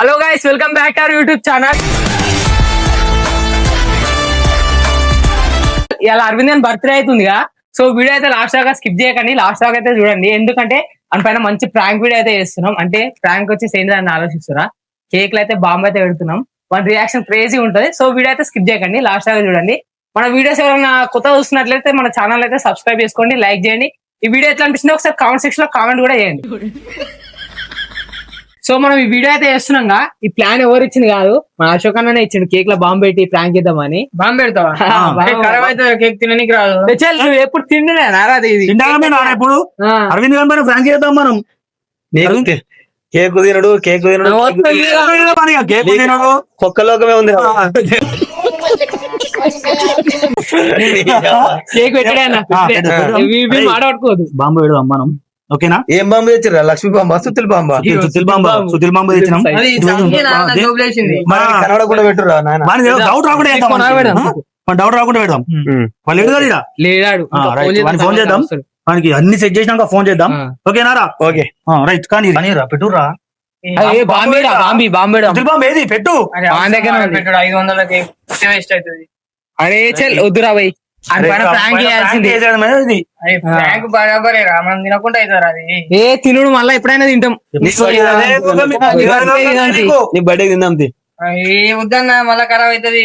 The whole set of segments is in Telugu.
Hello guys, welcome back to our YouTube channel. ఇలా అరవింద్ బర్త్డే అవుతుందిగా, సో వీడియో అయితే లాస్ట్ దాకా స్కిప్ చేయకండి, లాస్ట్ దాకా అయితే చూడండి. ఎందుకంటే మన పైన మంచి ప్రాంక్ వీడియో అయితే చేస్తున్నాం. అంటే ప్రాంక్ వచ్చేసి ఏంటని ఆలోచిస్తారా, కేక్లు అయితే బాంబు అయితే పెడుతున్నాం. మన రియాక్షన్ క్రేజీ ఉంటుంది. సో వీడియో అయితే స్కిప్ చేయకండి, లాస్ట్ దాకా చూడండి. మన వీడియోస్ ఎవరైనా కొత్తగా చూస్తున్నట్లయితే మన ఛానల్ అయితే సబ్స్క్రైబ్ చేసుకోండి, లైక్ చేయండి. ఈ వీడియో ఎట్లా అనిపిస్తుందో ఒకసారి కామెంట్ సెక్షన్ లో కామెంట్ కూడా చేయండి. సో మనం ఈ వీడియో అయితే చేస్తున్నాం. ఈ ప్లాన్ ఎవరు ఇచ్చింది కాదు, మన అశోక్ అన్ననే ఇచ్చిండు. కేక్ లో బాంబు పెట్టి ప్రాంక్ చేద్దామని. బాంబు పెడతావా? ఖరాబ్ అయితే కేక్ తినడానికి రాదు. నువ్వు ఎప్పుడు తిండినే నారాది ఇది ఇప్పుడు అరవింద్ గారి ప్రాంక్ చేద్దాం మనం. కేక్ తినడు, కేక్ తినడు, కేక్ తినడు, ఒక్క లోకమే ఉంది. కేక్ పెట్టాడన్నా మాట్లాడుకోదు. బాంబు పెడదాం మనం, ఓకేనా? ఏం బాంబు తెచ్చారా? లక్ష్మీ బాంబా, సుత్తిల్ బాంబా? సుత్తిల్ బాంబు తెచ్చినాం. కనబడకుండా పెట్టురా నాయన, డౌట్ రాకుండా పెడదాం. వాళ్ళు లేడాడు, ఫోన్ చేద్దాం. మనకి అన్ని సెట్ చేసినాక ఫోన్ చేద్దాం, ఓకేనారా? Okay right. కానీ పెట్టురా, ఏది పెట్టు. 500 వేస్ట్ అవుతుంది. అరే చల్ వద్దురా భయ్, ఏ తినుడు మళ్ళా ఎప్పుడైనా తింటాం. నీ బర్త్డే తిందాం. వద్దన్నా మళ్ళా ఖరాబ్ అవుతుంది.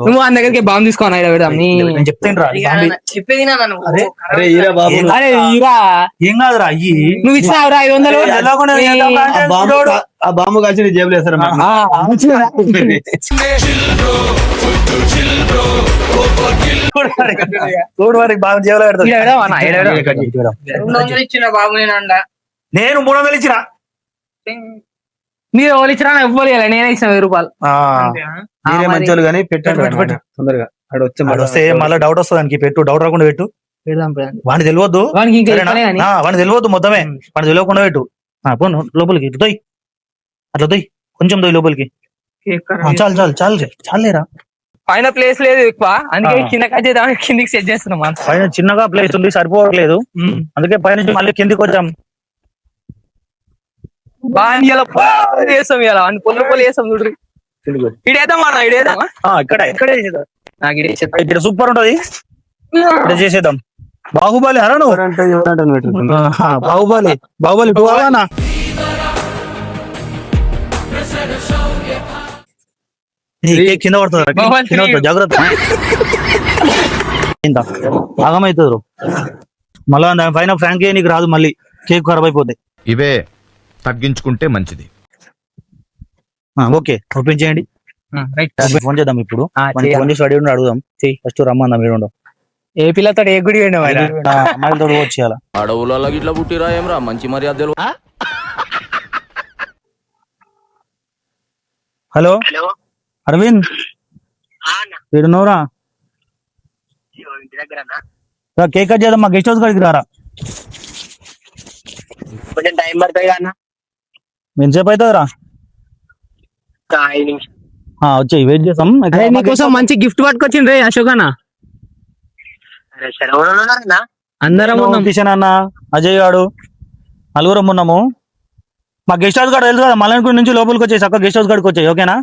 నువ్వు ఆయన దగ్గరికి బాంబు తీసుకోనా పెడదాం. చెప్పేది ఏం కాదురా, నువ్వు ఇచ్చినావురా 500. ఆ బాంబు కలిసి నీ జేబులు వేస్తారా? బాబు జేబులో నేను 300 ఇచ్చిన. మీరు ఎవరు ఇచ్చినా ఎవ్వరు నేనే ఇచ్చిన 1000 రూపాయలు. మీరే మంచోళ్ళు కానీ పెట్టండి తొందరగా. వస్తే మళ్ళీ డౌట్ వస్తుంది దానికి. పెట్టు, డౌట్ రాకుండా పెట్టు. వాడిని తెలియద్దు, వాడిని తెలియద్దు మొత్తమే. వాడిని తెలియకుండా పెట్టు. పోను లోపలికి దొయ్యి, అట్లా దొయ్యి, కొంచెం దొయ్యి లోపలికి. చాలేరా, పైన ప్లేస్ లేదు ఎక్కువ, అందుకే కింద కట్ చేద్దాం, కిందికి సెట్ చేస్తున్నాం. పైన చిన్నగా ప్లేస్ ఉంది, సరిపోవట్లేదు. అందుకే పైన మళ్ళీ కిందికి వచ్చాం. చేస్తాం ఇలా పొల్లు పొల్లు చేస్తాం. చూడ్రి ఇడేద్దాం అన్న, ఇడేద్దామా? ఇక్కడ సూపర్ ఉంటది, ఇక్కడ చేసేద్దాం. బాహుబలి హరా నువ్వు, బాహుబలి బాహుబలి 2 అన్నా. కింద పడుతుంది, జాగ్రత్త. ఆగమవుతుంది మళ్ళా దాని పైన ఫ్రాంక్ నీకు రాదు, మళ్ళీ కేక్ ఖరాబ్ అయిపోతాయి. ఇవే తగ్గించుకుంటే మంచిది. ఓకే, ఓపెన్ చేయండి. ఫోన్ చేద్దాం ఇప్పుడు. ఫోన్ చేసి అడిగి అడుగుదాం. ఫస్ట్ రమ్మందాం. మీరు ఏ పిల్లతో ఏ గుడి అమ్మాయిలతో వచ్చేయాల. అడవులలో ఇట్లా పుట్టిరా ఏమరా, మంచి మర్యాద. హలో అరవింద్, ఏడున్నవరా? కేక్ కట్ చేద్దాం, మా గెస్ట్ హౌస్ కాడికి రారా. కొంచెం టైం పడుతుంది అన్న. ఎంతసేపు అవుతుందిరా? వచ్చాయి, వెయిట్ చేస్తాం. నీకోసం మంచి గిఫ్ట్ పట్టుకొచ్చిండ్రే అశోక్ అన్న. అందరం కిషన్ అన్న, అజయ్ గాడు, నలుగురం ఉన్నాము. మా గెస్ట్ హౌస్ కాడ తెలుసు కదా, మల్లనపూర్ నుంచి లోపలికి వచ్చాయి. చక్కగా గెస్ట్ హౌస్ కాడికి వచ్చాయి, ఓకేనా?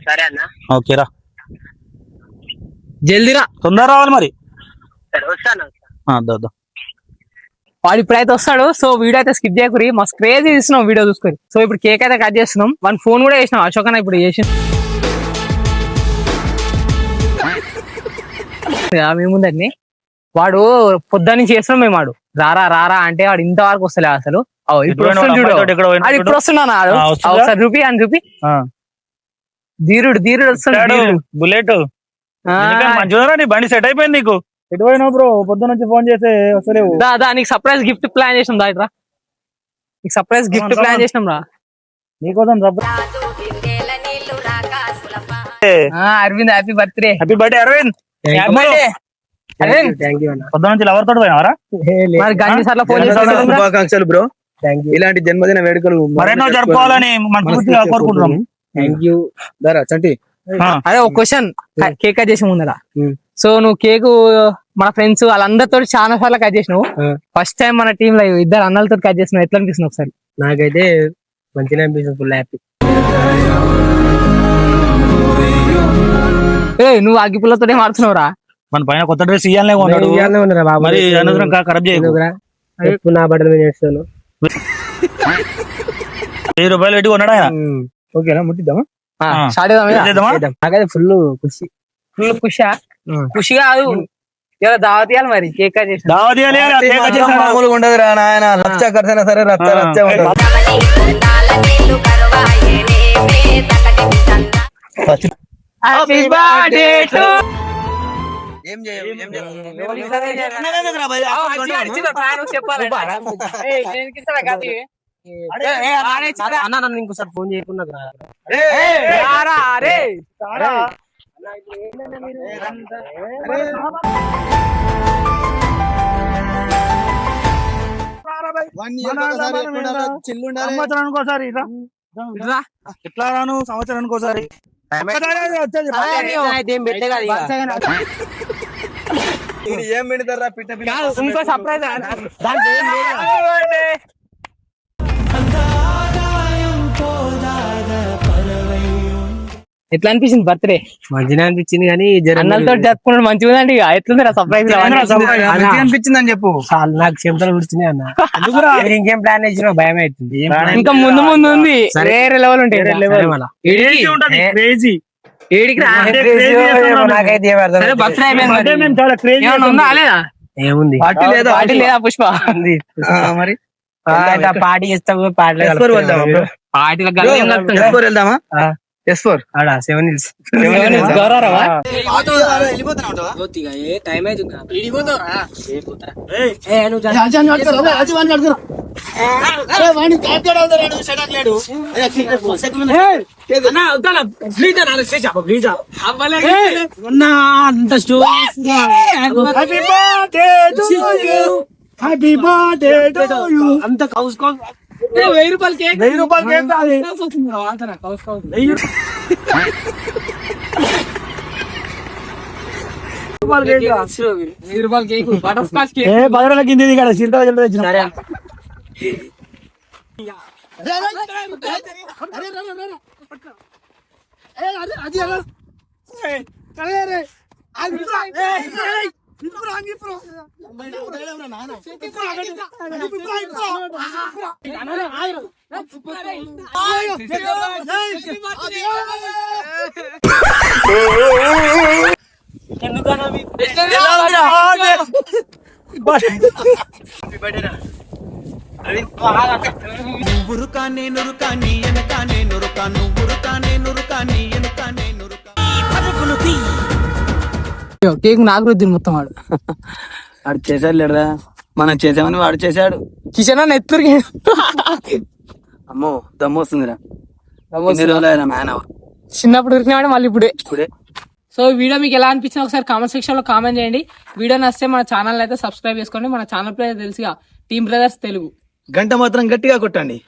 సరే అన్న, ఓకేరా. జల్దీరా, తొందర రావాలి మరి. వాడు ఇప్పుడైతే వస్తాడు. సో వీడియో అయితే స్కిప్ చేయకూరి, మస్తు క్రేజీ తీస్తున్నాం వీడియో చూసుకొని. సో ఇప్పుడు కేక్ అయితే కట్ చేస్తున్నాం. వన్ ఫోన్ కూడా చేసినాం అశోక్ అన్న, ఇప్పుడు చేసి మేముందండి. వాడు పొద్దున్న నుంచి చేస్తున్నాం మేము. వాడు రారా రారా అంటే వాడు ఇంతవరకు వస్తలే అసలు. ఇప్పుడు ఇప్పుడు వస్తున్నాను, ఒకసారి చూపి అని చూపి. ధీరుడు ధీరుడు వస్తున్నాడు. బుల్లెట్ బండి సెట్ అయిపోయింది నీకు. ఎటు పోయినా బ్రో, పొద్దున్న నుంచి ఫోన్ చేస్తే వస్తలేవు. నీకు సర్ప్రైజ్ గిఫ్ట్ ప్లాన్ చేసినాం. దాట్రా, నీకు సర్ప్రైజ్ గిఫ్ట్ ప్లాన్ చేసినాం రా నీకోసం. Aravind happy birthday. Happy birthday Aravind. పొద్దున్న నుంచి లవర్ తోటి పోయినావరా? శుభాకాంక్షలు బ్రో. ఇలాంటి జన్మదిన వేడుకలు మరెన్నో జరుపుకోవాలని మనస్ఫూర్తిగా కోరుకుంటున్నాం. అదే ఒక క్వశ్చన్, కేక్ కట్ చేసే ముందర. సో నువ్వు కేకు మన ఫ్రెండ్స్ వాళ్ళందరితో చాలా సార్లు కట్ చేసినావు. ఫస్ట్ టైం మన టీమ్ లో ఇద్దరు అన్నలతో కట్ చేసినావు, ఎట్లా అనిపిస్తుంది ఒకసారి? నాకైతే మంచిగా అనిపిస్తుంది, ఫుల్ హ్యాపీ. నువ్వు అగ్గి పుల్లతోనే మారుతున్నావురా. మన పైన కొత్త డ్రెస్ ఇయ్యాలనే ఉన్నాడు మరి అనవసరం ఖరాబ్ చేయకు. నా బట్టలు మీద చేస్తాను. 1000 రూపాయలు పెట్టి కొన్నాడు ఆయన. ఓకేనా, ముట్టిద్దామా? ఫుల్ ఖుషి, ఫుల్ ఖుషా. ఖుషి కాదు, ఇలా దావతీయాలి మరి. కేక్ కట్ చేసి మామూలుగా ఉండదు రా నాయన. రచ్చ ఖర్చైనా సరే రచ్చ రచ్చ ఇంకోసారి ఫోన్ చేయకుండా ఎట్లా రాను సంవత్సరానికి ఒకసారి. ఏం పెడతారా పిట్ట ఇంకో సర్ప్రైజ్. ఎట్లా అనిపించింది బర్త్డే? మంచిగా అనిపించింది కానీ అన్నలతో జరుపుకున్నాడు మంచిగా ఉందండి. ఎట్లుంది సర్ప్రైజ్ అనిపించింది అని చెప్పు. నాకు చెమటలు కూర్చున్నాయి అన్న. ఇంకేం ప్లాన్ చేసినా భయం అవుతుంది. ఇంకా ముందు ముందు ఉంది, వేరే లెవెల్ ఉంటాయి. ఏముంది పార్టీ లేదా పుష్ప? మరి పార్టీ చేస్తా. పార్టీలో వెళ్దామా? S4 ఆడా 7 hills గౌరవరా. టైం అవుతుంది. అంత కౌస్ 1000 రూపాయలు కేక్. 1000 రూపాయలు కేక్ బటర్ స్కాచ్ కేక్. బదరల కింద ఇక్కడ సిల్తా తెచ్చిన కేక్ నాకు రుద్ది మొత్తం. వాడు వాడు చేశాడు లేడా, మనం చేసామని వాడు చేశాడు. కిషన్ అన్న ఎత్తురు. అమ్మో దమ్ము వస్తుందిరా. చిన్నప్పుడు ఉరికినాడు మళ్ళీ ఇప్పుడే. సో వీడియో మీకు ఎలా అనిపించింది ఒకసారి కామెంట్ సెక్షన్ లో కామెంట్ చేయండి. వీడియో నచ్చితే మన ఛానల్ అయితే సబ్స్క్రైబ్ చేసుకోండి. మన ఛానల్ పేరు తెలుసుగా, టీమ్ బ్రదర్స్ తెలుగు. గంట మాత్రం గట్టిగా కొట్టండి.